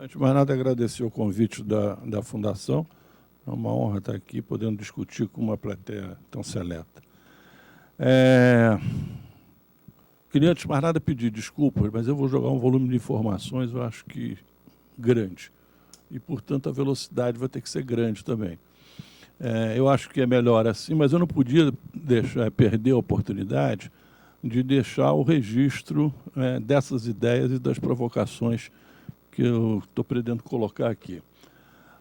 Antes de mais nada, agradecer o convite da Fundação. É uma honra estar aqui, podendo discutir com uma plateia tão seleta. Queria, antes de mais nada, pedir desculpas, mas eu vou jogar um volume de informações, eu acho que grande. E, portanto, a velocidade vai ter que ser grande também. Eu acho que é melhor assim, mas eu não podia perder a oportunidade de deixar o registro dessas ideias e das provocações que eu estou pretendendo colocar aqui.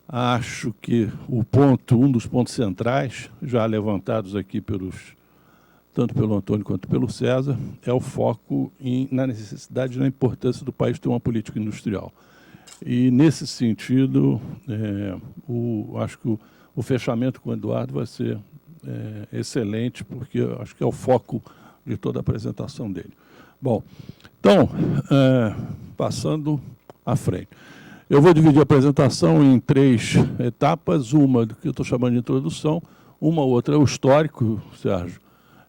Acho que um dos pontos centrais, já levantados aqui tanto pelo Antônio quanto pelo César, é o foco na necessidade e na importância do país ter uma política industrial. E, nesse sentido, acho que o fechamento com o Eduardo vai ser excelente, porque eu acho que é o foco de toda a apresentação dele. Bom, então, passando à frente. Eu vou dividir a apresentação em 3 etapas, uma do que eu estou chamando de introdução, uma outra é o histórico, Sérgio,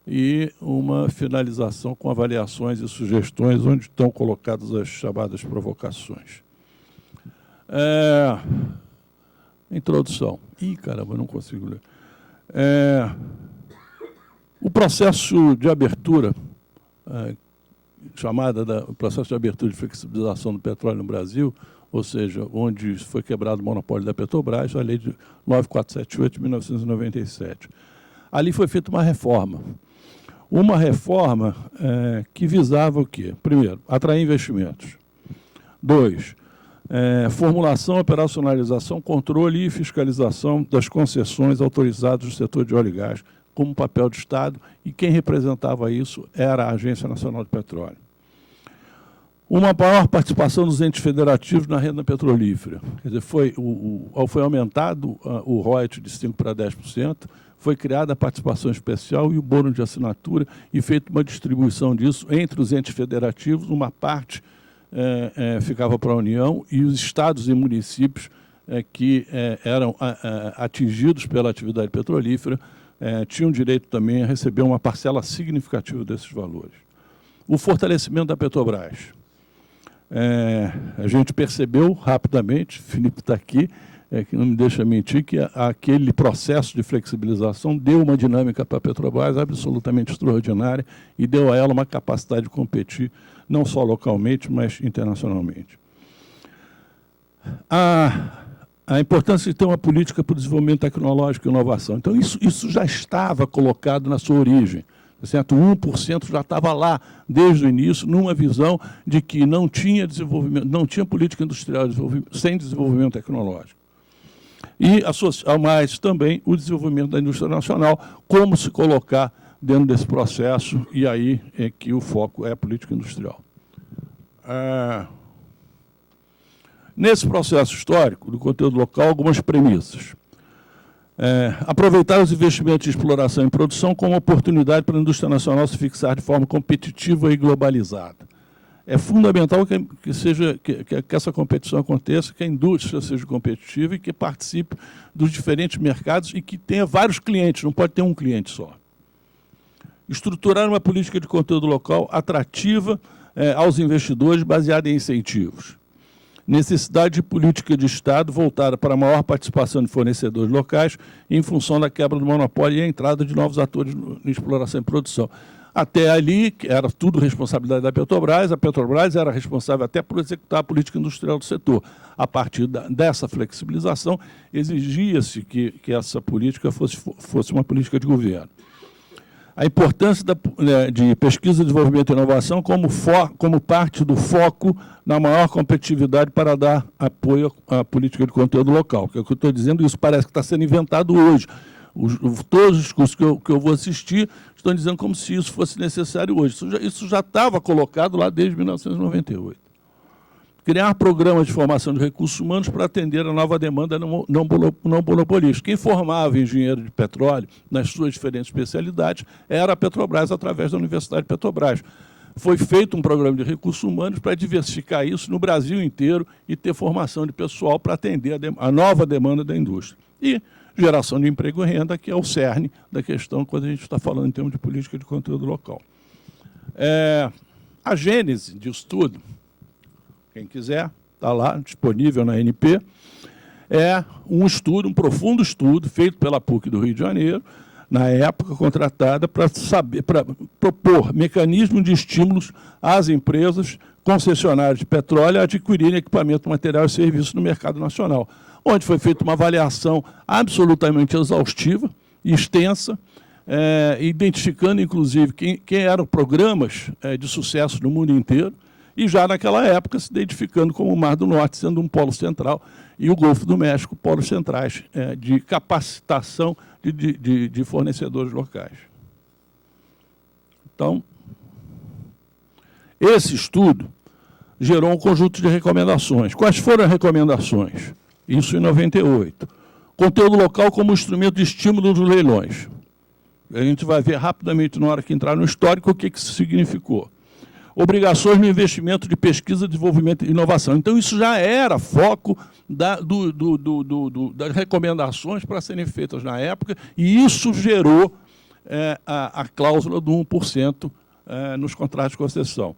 e uma finalização com avaliações e sugestões, onde estão colocadas as chamadas provocações. Introdução. Ih, caramba, não consigo ler. O processo de abertura, o processo de abertura e flexibilização do petróleo no Brasil, ou seja, onde foi quebrado o monopólio da Petrobras, a lei de 9478 de 1997. Ali foi feita uma reforma. Uma reforma que visava o quê? Primeiro, atrair investimentos. 2, formulação, operacionalização, controle e fiscalização das concessões autorizadas no setor de óleo e gás, como papel do Estado, e quem representava isso era a Agência Nacional de Petróleo. Uma maior participação dos entes federativos na renda petrolífera. Quer dizer, foi aumentado o royalties de 5% para 10%, foi criada a participação especial e o bônus de assinatura, e feita uma distribuição disso entre os entes federativos, uma parte ficava para a União, e os estados e municípios que eram atingidos pela atividade petrolífera tinham direito também a receber uma parcela significativa desses valores. O fortalecimento da Petrobras. A gente percebeu rapidamente, Felipe está aqui, que não me deixa mentir, que aquele processo de flexibilização deu uma dinâmica para a Petrobras absolutamente extraordinária e deu a ela uma capacidade de competir, não só localmente, mas internacionalmente. A importância de ter uma política para o desenvolvimento tecnológico e inovação. Então, isso já estava colocado na sua origem. Certo? 1% já estava lá, desde o início, numa visão de que não tinha desenvolvimento, não tinha política industrial sem desenvolvimento tecnológico. E, ao mais, também o desenvolvimento da indústria nacional, como se colocar dentro desse processo, e aí é que o foco é a política industrial. Nesse processo histórico do conteúdo local, algumas premissas. Aproveitar os investimentos de exploração e produção como oportunidade para a indústria nacional se fixar de forma competitiva e globalizada. É fundamental que essa competição aconteça, que a indústria seja competitiva e que participe dos diferentes mercados e que tenha vários clientes, não pode ter um cliente só. Estruturar uma política de conteúdo local atrativa aos investidores, baseada em incentivos. Necessidade de política de Estado voltada para a maior participação de fornecedores locais em função da quebra do monopólio e a entrada de novos atores em exploração e produção. Até ali, que era tudo responsabilidade da Petrobras, a Petrobras era responsável até por executar a política industrial do setor. A partir dessa flexibilização, exigia-se que essa política fosse uma política de governo. A importância de pesquisa, desenvolvimento e inovação como parte do foco na maior competitividade para dar apoio à política de conteúdo local. Que é o que eu estou dizendo, isso parece que está sendo inventado hoje. Todos os cursos que eu vou assistir estão dizendo como se isso fosse necessário hoje. Isso já estava colocado lá desde 1998. Criar programas de formação de recursos humanos para atender a nova demanda não monopolística. Quem formava engenheiro de petróleo nas suas diferentes especialidades era a Petrobras, através da Universidade Petrobras. Foi feito um programa de recursos humanos para diversificar isso no Brasil inteiro e ter formação de pessoal para atender a nova demanda da indústria. E geração de emprego e renda, que é o cerne da questão quando a gente está falando em termos de política de conteúdo local. A gênese disso tudo, quem quiser, está lá, disponível na ANP, é um estudo, um profundo estudo, feito pela PUC do Rio de Janeiro, na época contratada, para propor mecanismos de estímulos às empresas concessionárias de petróleo a adquirirem equipamento, material e serviço no mercado nacional, onde foi feita uma avaliação absolutamente exaustiva e extensa, identificando, inclusive, quem eram programas de sucesso no mundo inteiro, e já naquela época se identificando como o Mar do Norte sendo um polo central e o Golfo do México polos centrais de capacitação de fornecedores locais. Então, esse estudo gerou um conjunto de recomendações. Quais foram as recomendações? Isso em 98. Conteúdo local como instrumento de estímulo dos leilões. A gente vai ver rapidamente, na hora que entrar no histórico, o que isso significou. Obrigações no investimento de pesquisa, desenvolvimento e inovação. Então, isso já era foco das recomendações para serem feitas na época, e isso gerou a cláusula do 1% nos contratos de concessão.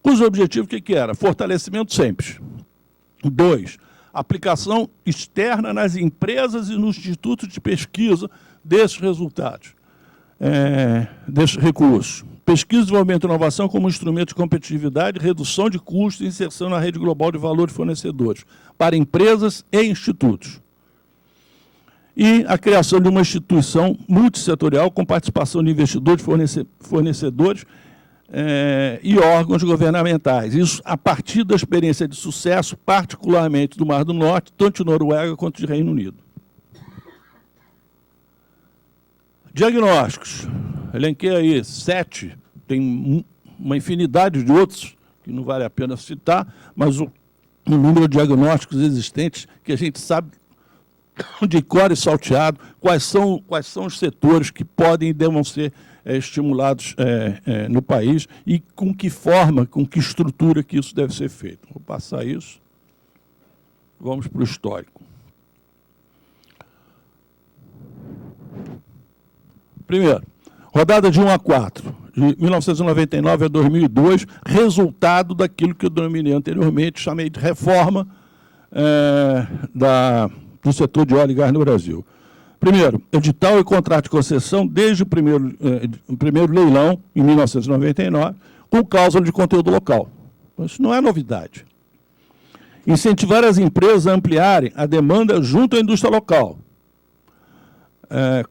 Cujo objetivo, o que era? Fortalecimento sempre. 2, aplicação externa nas empresas e nos institutos de pesquisa desses resultados, desses recursos. Pesquisa, desenvolvimento e inovação como instrumento de competitividade, redução de custos e inserção na rede global de valor de fornecedores para empresas e institutos. E a criação de uma instituição multissetorial com participação de investidores, fornecedores e órgãos governamentais. Isso a partir da experiência de sucesso, particularmente do Mar do Norte, tanto de Noruega quanto de Reino Unido. Diagnósticos. Elenquei aí 7, tem uma infinidade de outros, que não vale a pena citar, mas o número de diagnósticos existentes, que a gente sabe de cor e salteado, quais são os setores que podem e devam ser estimulados no país e com que forma, com que estrutura que isso deve ser feito. Vou passar isso. Vamos para o histórico. Primeiro, rodada de 1 a 4, de 1999 a 2002, resultado daquilo que eu denominei anteriormente, chamei de reforma do setor de óleo e gás no Brasil. Primeiro, edital e contrato de concessão desde o primeiro leilão, em 1999, com cláusula de conteúdo local. Isso não é novidade. Incentivar as empresas a ampliarem a demanda junto à indústria local.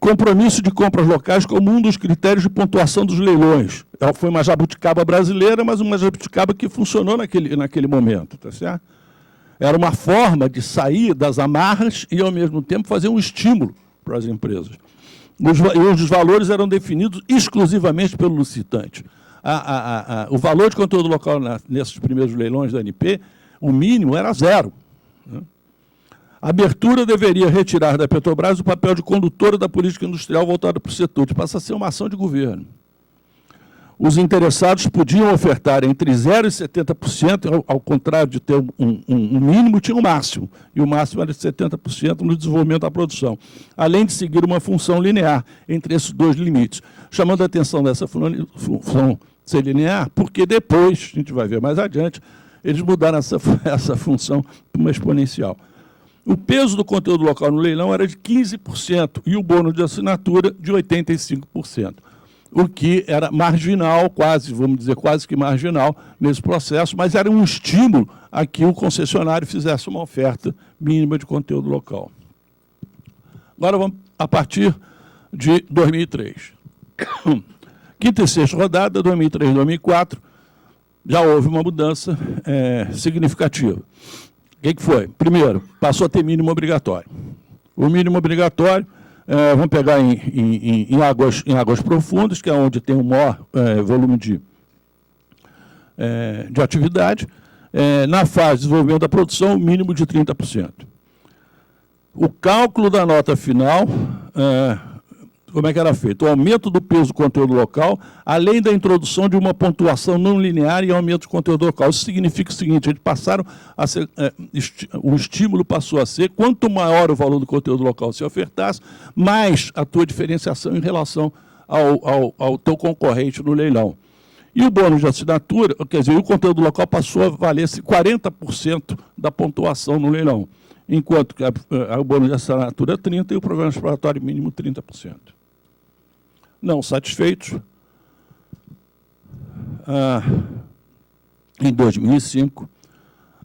Compromisso de compras locais como um dos critérios de pontuação dos leilões. Foi uma jabuticaba brasileira, mas uma jabuticaba que funcionou naquele momento, tá certo? Era uma forma de sair das amarras e, ao mesmo tempo, fazer um estímulo para as empresas. Os valores eram definidos exclusivamente pelo licitante. O valor de conteúdo local nesses primeiros leilões da ANP, o mínimo era 0. Né? A abertura deveria retirar da Petrobras o papel de condutora da política industrial voltada para o setor, que passa a ser uma ação de governo. Os interessados podiam ofertar entre 0% e 70%, ao contrário de ter um mínimo, tinha um máximo, e o máximo era de 70% no desenvolvimento da produção, além de seguir uma função linear entre esses dois limites, chamando a atenção dessa função ser linear, porque depois, a gente vai ver mais adiante, eles mudaram essa função para uma exponencial. O peso do conteúdo local no leilão era de 15% e o bônus de assinatura de 85%. O que era marginal, vamos dizer, quase que marginal nesse processo, mas era um estímulo a que o concessionário fizesse uma oferta mínima de conteúdo local. Agora vamos a partir de 2003. Quinta e sexta rodada, 2003 e 2004, já houve uma mudança significativa. O que foi? Primeiro, passou a ter mínimo obrigatório. O mínimo obrigatório, vamos pegar em águas profundas, que é onde tem o maior volume de atividade, na fase de desenvolvimento da produção, mínimo de 30%. O cálculo da nota final, como é que era feito? O aumento do peso do conteúdo local, além da introdução de uma pontuação não linear e aumento do conteúdo local. Isso significa o seguinte, eles passaram a ser, o estímulo passou a ser, quanto maior o valor do conteúdo local se ofertasse, mais a tua diferenciação em relação ao teu concorrente no leilão. E o bônus de assinatura, quer dizer, o conteúdo local passou a valer 40% da pontuação no leilão, enquanto que o bônus de assinatura é 30% e o programa exploratório mínimo 30%. Não satisfeitos, em 2005,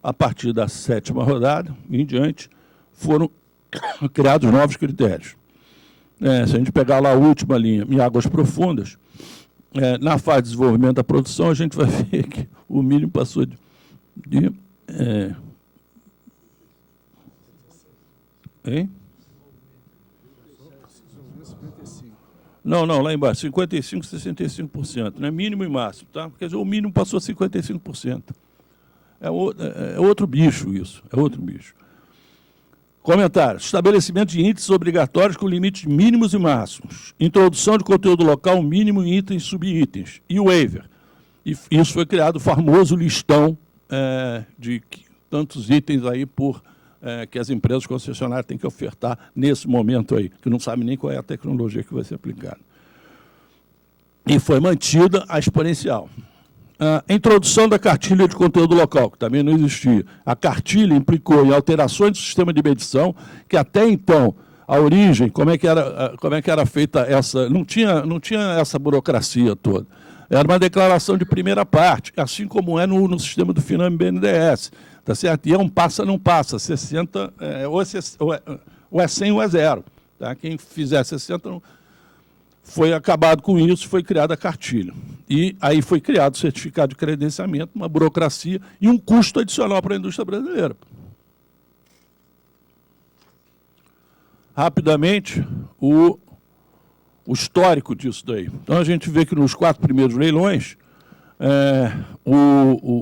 a partir da 7ª rodada em diante, foram criados novos critérios. Se a gente pegar lá a última linha, em águas profundas, na fase de desenvolvimento da produção, a gente vai ver que o mínimo passou de hein? Não, lá embaixo, 55%, 65%, né? Mínimo e máximo, tá? Quer dizer, o mínimo passou a 55%. É outro bicho isso, é outro bicho. Comentário. Estabelecimento de índices obrigatórios com limites mínimos e máximos. Introdução de conteúdo local mínimo em itens e subitens. E waiver. E isso foi criado o famoso listão de tantos itens aí que as empresas concessionárias têm que ofertar nesse momento aí, que não sabem nem qual é a tecnologia que vai ser aplicada. E foi mantida a exponencial. A introdução da cartilha de conteúdo local, que também não existia. A cartilha implicou em alterações do sistema de medição, que até então, a origem, como é que era feita essa... Não tinha essa burocracia toda. Era uma declaração de primeira parte, assim como é no sistema do Finame BNDES. Tá certo? E é um passa, não passa. 60, ou é 100 ou é 0. Tá? Quem fizer 60... não... Foi acabado com isso, foi criada a cartilha. E aí foi criado o certificado de credenciamento, uma burocracia e um custo adicional para a indústria brasileira. Rapidamente, o histórico disso daí. Então, a gente vê que nos 4 primeiros leilões,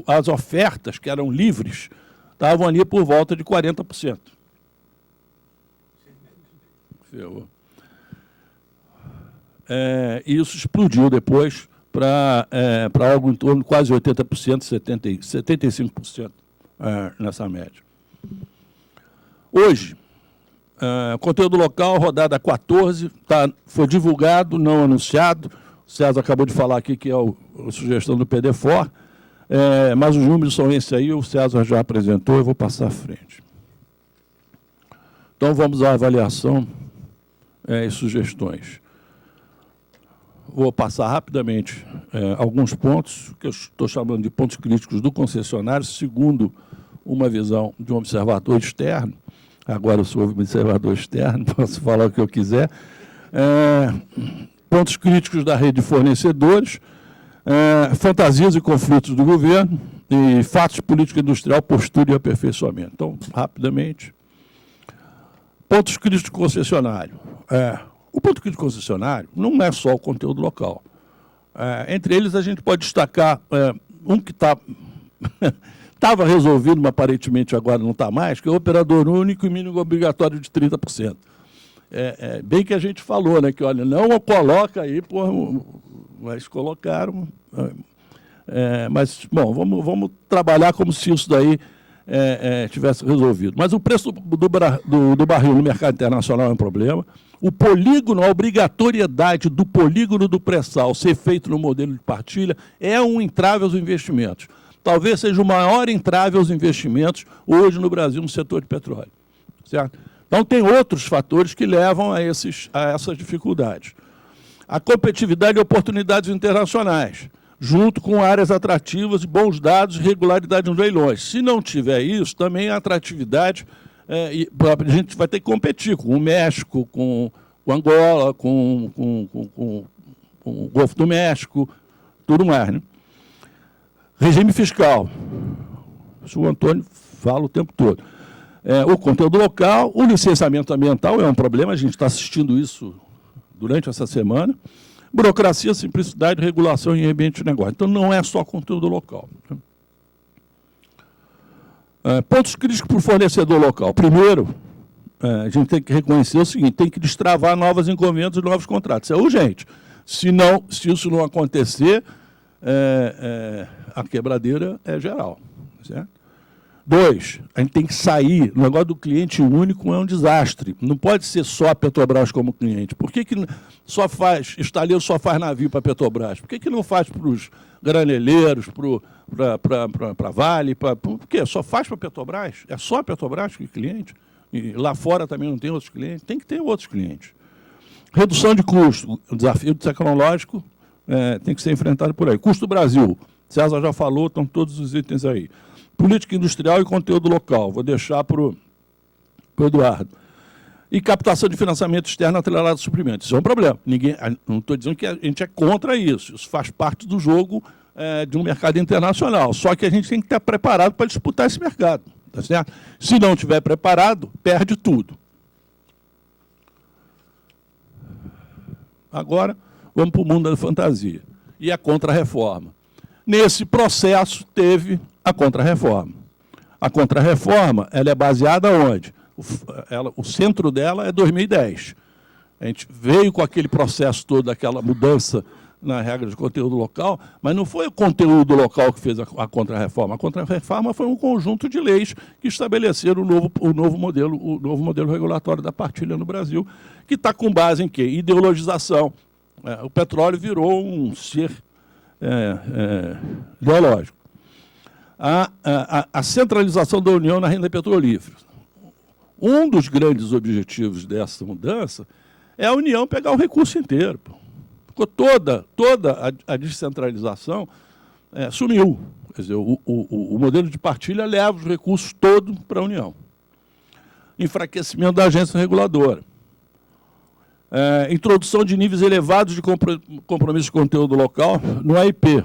as ofertas, que eram livres, estavam ali por volta de 40%. Ferrou. E isso explodiu depois para algo em torno de quase 80%, 75% nessa média. Hoje, conteúdo local, rodada 14, foi divulgado, não anunciado. O César acabou de falar aqui que é a sugestão do PDFOR, mas os números são esses aí, o César já apresentou, eu vou passar à frente. Então, vamos à avaliação e sugestões. Vou passar rapidamente alguns pontos, que eu estou chamando de pontos críticos do concessionário, segundo uma visão de um observador externo. Agora eu sou observador externo, posso falar o que eu quiser. Pontos críticos da rede de fornecedores, fantasias e conflitos do governo, e fatos de política industrial, postura e aperfeiçoamento. Então, rapidamente. Pontos críticos do concessionário. O ponto crítico concessionário não é só o conteúdo local. Entre eles, a gente pode destacar um que estava resolvido, mas aparentemente agora não está mais, que é o operador único e mínimo obrigatório de 30%. Bem que a gente falou, né, que, olha, não coloca aí, mas colocaram. Mas, bom, vamos trabalhar como se isso daí tivesse resolvido. Mas o preço do barril no mercado internacional é um problema. O polígono, a obrigatoriedade do polígono do pré-sal ser feito no modelo de partilha é um entrave aos investimentos. Talvez seja o maior entrave aos investimentos hoje no Brasil no setor de petróleo. Certo? Então, tem outros fatores que levam a essas dificuldades. A competitividade e oportunidades internacionais, junto com áreas atrativas, bons dados e regularidade nos leilões. Se não tiver isso, também a atratividade... a gente vai ter que competir com o México, com o Angola, com o Golfo do México, tudo mais. Né? Regime fiscal. Isso o Antônio fala o tempo todo. O conteúdo local, o licenciamento ambiental é um problema, a gente está assistindo isso durante essa semana. Burocracia, simplicidade, regulação e ambiente de negócio. Então, não é só conteúdo local. Pontos críticos para o fornecedor local. Primeiro, a gente tem que reconhecer o seguinte, tem que destravar novas encomendas e novos contratos. Isso é urgente. Se isso não acontecer, a quebradeira é geral. Certo? 2, a gente tem que sair. O negócio do cliente único é um desastre. Não pode ser só a Petrobras como cliente. Por que estaleiro só faz navio para a Petrobras? Por que não faz para graneleiros, para Vale, por quê? Só faz para a Petrobras? É só a Petrobras que é cliente? E lá fora também não tem outros clientes? Tem que ter outros clientes. Redução de custo, o desafio tecnológico tem que ser enfrentado por aí. Custo do Brasil, César já falou, estão todos os itens aí. Política industrial e conteúdo local, vou deixar para o Eduardo. E captação de financiamento externo atrelado a suprimentos. Isso é um problema. Não estou dizendo que a gente é contra isso. Isso faz parte do jogo de um mercado internacional. Só que a gente tem que estar preparado para disputar esse mercado. Tá certo? Se não estiver preparado, perde tudo. Agora, vamos para o mundo da fantasia. E a contra-reforma. Nesse processo, teve a contra-reforma. A contra-reforma ela é baseada onde? O centro dela é 2010. A gente veio com aquele processo todo, daquela mudança na regra de conteúdo local, mas não foi o conteúdo local que fez a contra-reforma. A contra-reforma foi um conjunto de leis que estabeleceram o novo modelo regulatório da partilha no Brasil, que está com base em quê? Ideologização. O petróleo virou um ser ideológico. A centralização da União na renda petrolífera. Um dos grandes objetivos dessa mudança é a União pegar o recurso inteiro. Ficou toda a descentralização sumiu. Quer dizer, o modelo de partilha leva os recursos todos para a União. Enfraquecimento da agência reguladora. Introdução de níveis elevados de compromisso de conteúdo local no AIP,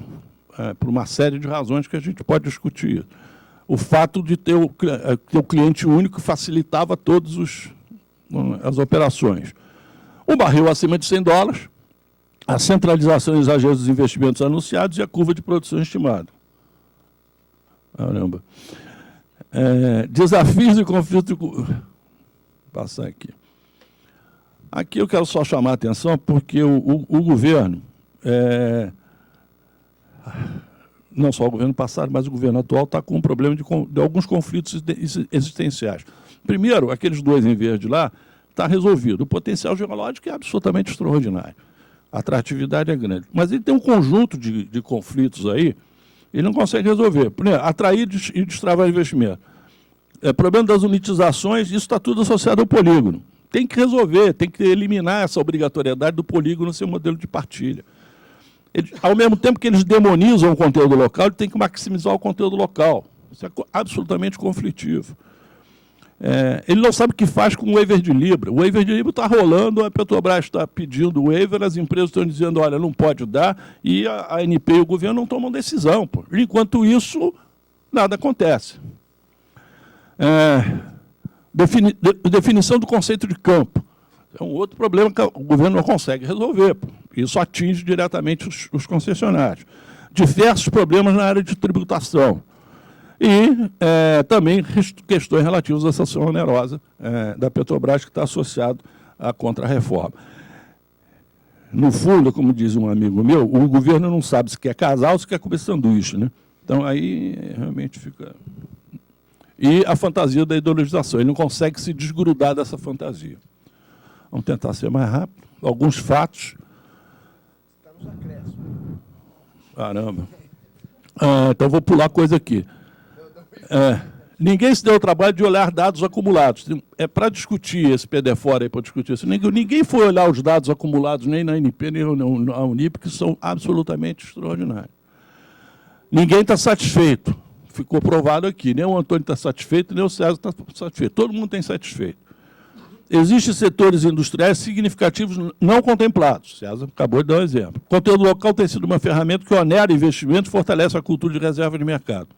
por uma série de razões que a gente pode discutir. O fato de ter o cliente único facilitava todas as operações. O barril acima de $100, a centralização exagera dos investimentos anunciados e a curva de produção estimada. Caramba. Desafios e conflitos... Vou passar aqui. Aqui eu quero só chamar a atenção porque o governo... não só o governo passado, mas o governo atual está com um problema de alguns conflitos existenciais. Primeiro, aqueles dois em verde lá, está resolvido. O potencial geológico é absolutamente extraordinário. A atratividade é grande. Mas ele tem um conjunto de conflitos aí, ele não consegue resolver. Primeiro, atrair e destravar investimento. Problema das unitizações, isso está tudo associado ao polígono. Tem que resolver, tem que eliminar essa obrigatoriedade do polígono ser um modelo de partilha. Ao mesmo tempo que eles demonizam o conteúdo local, ele tem que maximizar o conteúdo local. Isso é absolutamente conflitivo. Ele não sabe o que faz com o waiver de Libra. O waiver de Libra está rolando, a Petrobras está pedindo o waiver, as empresas estão dizendo, olha, não pode dar, e a ANP e o governo não tomam decisão. Pô. Enquanto isso, nada acontece. Definição do conceito de campo. É um outro problema que o governo não consegue resolver. Pô. Isso atinge diretamente os concessionários. Diversos problemas na área de tributação. E também questões relativas à sanção onerosa da Petrobras, que está associado à contra-reforma. No fundo, como diz um amigo meu, o governo não sabe se quer casar ou se quer comer sanduíche. Né? Então, aí realmente fica... E a fantasia da ideologização. Ele não consegue se desgrudar dessa fantasia. Vamos tentar ser mais rápido. Alguns fatos... Caramba. Então, vou pular coisa aqui. Ninguém se deu o trabalho de olhar dados acumulados. Para discutir esse PDFOR aí, para discutir isso, ninguém foi olhar os dados acumulados, nem na ANP, nem na Unip, que são absolutamente extraordinários. Ninguém está satisfeito. Ficou provado aqui. Nem o Antônio está satisfeito, nem o César está satisfeito. Todo mundo tem satisfeito. Existem setores industriais significativos não contemplados. César acabou de dar um exemplo. O conteúdo local tem sido uma ferramenta que onera investimentos e fortalece a cultura de reserva de mercado.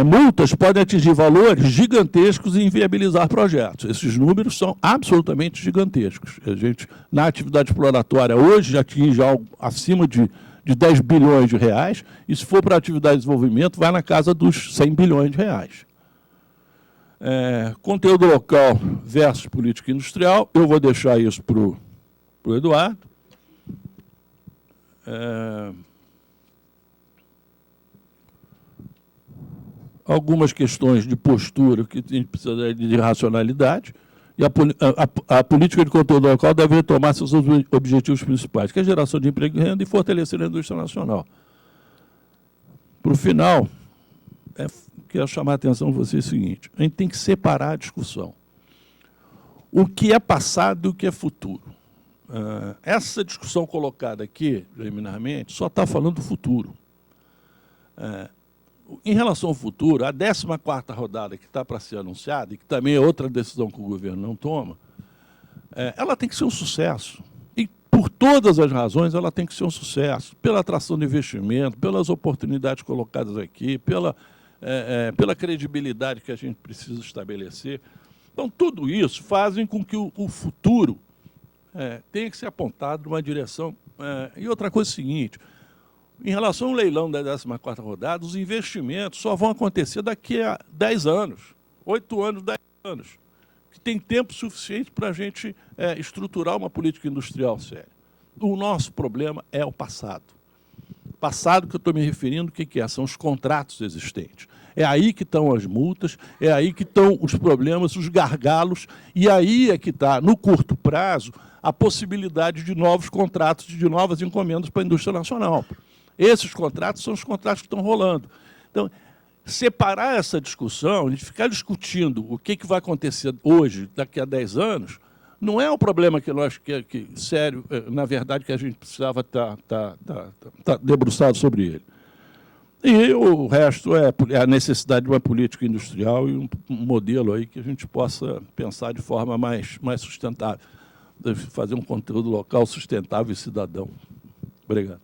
Multas podem atingir valores gigantescos e inviabilizar projetos. Esses números são absolutamente gigantescos. A gente, na atividade exploratória, hoje já atinge algo acima de 10 bilhões de reais, e se for para a atividade de desenvolvimento, vai na casa dos 100 bilhões de reais. Conteúdo local versus política industrial, eu vou deixar isso para o Eduardo. Algumas questões de postura que a gente precisa de racionalidade, E a política de conteúdo local deve retomar seus objetivos principais, que é a geração de emprego e renda e fortalecer a indústria nacional. Para o final, quero chamar a atenção de vocês o seguinte: a gente tem que separar a discussão. O que é passado e o que é futuro. Essa discussão colocada aqui, preliminarmente, só está falando do futuro. Em relação ao futuro, a 14ª rodada que está para ser anunciada, e que também é outra decisão que o governo não toma, ela tem que ser um sucesso. E, por todas as razões, ela tem que ser um sucesso. Pela atração de investimento, pelas oportunidades colocadas aqui, pela credibilidade que a gente precisa estabelecer. Então, tudo isso faz com que o futuro tenha que ser apontado numa direção. E outra coisa é o seguinte: em relação ao leilão da 14ª rodada, os investimentos só vão acontecer daqui a 10 anos, 8 anos, 10 anos, que tem tempo suficiente para a gente estruturar uma política industrial séria. O nosso problema é o passado. Passado que eu estou me referindo, o que é? São os contratos existentes. É aí que estão as multas, é aí que estão os problemas, os gargalos, e aí é que está, no curto prazo, a possibilidade de novos contratos, de novas encomendas para a indústria nacional. Esses contratos são os contratos que estão rolando. Então, separar essa discussão, a gente ficar discutindo o que vai acontecer hoje, daqui a 10 anos, não é um problema que nós, sério, na verdade, que a gente precisava estar debruçado sobre ele. E o resto é a necessidade de uma política industrial e um modelo aí que a gente possa pensar de forma mais sustentável, fazer um conteúdo local sustentável e cidadão. Obrigado.